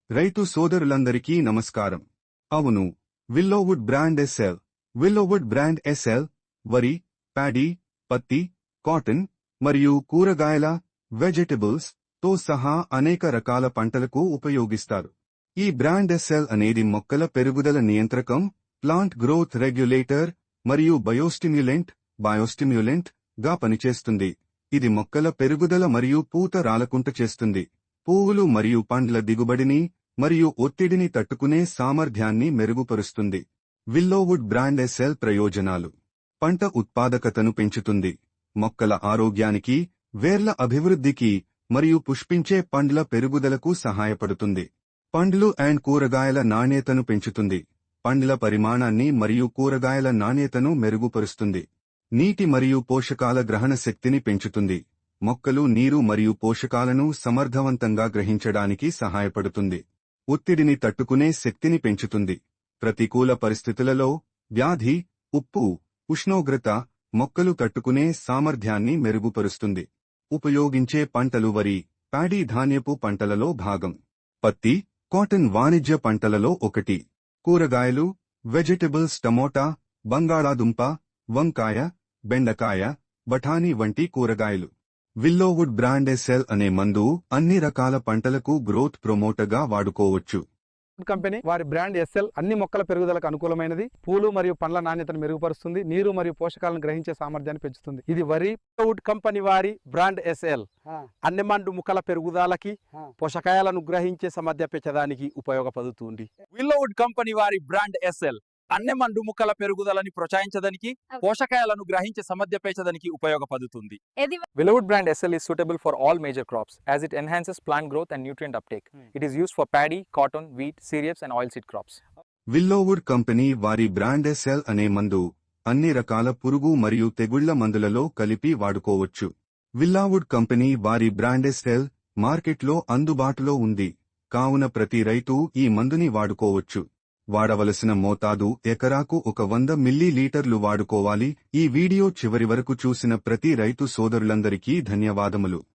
రైతు సోదరులందరికీ నమస్కారం. అవును, విల్లోవుడ్ బ్రాండ్ ఎస్ఎల్. విల్లోవుడ్ బ్రాండ్ ఎస్ఎల్ వరి, ప్యాడీ, పత్తి, కాటన్ మరియు కూరగాయల వెజిటబుల్స్ తో సహా అనేక రకాల పంటలకు ఉపయోగిస్తారు. ఈ బ్రాండ్ ఎస్ఎల్ అనేది మొక్కల పెరుగుదల నియంత్రకం, ప్లాంట్ గ్రోత్ రెగ్యులేటర్ మరియు బయోస్టిమ్యులెంట్ గా పనిచేస్తుంది. ఇది మొక్కల పెరుగుదల మరియు పూత రాలకుంట చేస్తుంది. పువ్వులు మరియు పండ్ల దిగుబడిని మరియు ఒత్తిడిని తట్టుకునే సామర్థ్యాన్ని మెరుగుపరుస్తుంది. విల్లోవుడ్ బ్రాండ్ ఎస్ఎల్ ప్రయోజనాలు: పంట ఉత్పాదకతను పెంచుతుంది, మొక్కల ఆరోగ్యానికి, వేర్ల అభివృద్ధికి మరియు పుష్పించే పండ్ల పెరుగుదలకు సహాయపడుతుంది. పండ్లు అండ్ కూరగాయల నాణ్యతను పెంచుతుంది, పండ్ల పరిమాణాన్ని మరియు కూరగాయల నాణ్యతను మెరుగుపరుస్తుంది. నీటి మరియు పోషకాల గ్రహణ శక్తిని పెంచుతుంది, మొక్కలు నీరు మరియు పోషకాలను సమర్థవంతంగా గ్రహించడానికి సహాయపడుతుంది. ఒత్తిడిని తట్టుకునే శక్తిని పెంచుతుంది, ప్రతికూల పరిస్థితులలో వ్యాధి, ఉప్పు, ఉష్ణోగ్రత, మొక్కలు తట్టుకునే సామర్థ్యాన్ని మెరుగుపరుస్తుంది. ఉపయోగించే పంటలు: వరి, ప్యాడీ ధాన్యపు పంటలలో భాగం, పత్తి, కాటన్ వాణిజ్య పంటలలో ఒకటి, కూరగాయలు వెజిటబుల్స్ టమోటా, బంగాళాదుంప, వంకాయ, బెండకాయ, బఠానీ వంటి కూరగాయలు. విల్లోవుడ్ బ్రాండ్ ఎస్ఎల్ అనే మందు అన్ని రకాల పంటలకు గ్రోత్ ప్రమోటర్గా వాడుకోవచ్చు. కంపెనీ వారి బ్రాండ్ ఎస్ఎల్ అన్ని మొక్కల పెరుగుదలకు అనుకూలమైనది, పూలు మరియు పండ్ల నాణ్యతను మెరుగుపరుస్తుంది, నీరు మరియు పోషకాలను గ్రహించే సామర్థ్యాన్ని పెంచుతుంది. ఇది వరి. విల్లోవుడ్ కంపెనీ వారి బ్రాండ్ ఎస్ఎల్ అన్ని మండు మొక్కల పెరుగుదలకి, పోషకాలను గ్రహించే సామర్థ్యం పెంచడానికి ఉపయోగపడుతుంది. విల్లోవుడ్ కంపెనీ వారి బ్రాండ్ ఎస్ఎల్ అన్ని మండు మొక్కల పెరుగుదలని ప్రోత్సహించడానికి, పోషకాలను గ్రహించే సామర్థ్యం పెంచడానికి ఉపయోగపడుతుంది. Willowood brand SL is suitable for all major crops as it enhances plant growth and nutrient uptake. It is used for paddy, cotton, wheat, cereals and oilseed crops. Willowood company వారి బ్రాండ్ ఎస్ఎల్ అనే మందు అన్ని రకాల పురుగు మరియు తెగుళ్ల మందులలో కలిపి వాడుకోవచ్చు. విల్లోవుడ్ కంపెనీ వారి బ్రాండ్ ఎస్ఎల్ మార్కెట్లో అందుబాటులో ఉంది, కావున ప్రతి రైతు ఈ మందుని వాడుకోవచ్చు. వాడవలసిన మోతాదు: ఎకరాకు 100 మిల్లీలీటర్లు వాడుకోవాలి. ఈ వీడియో చివరి వరకు చూసిన ప్రతి రైతు సోదరులందరికీ ధన్యవాదములు.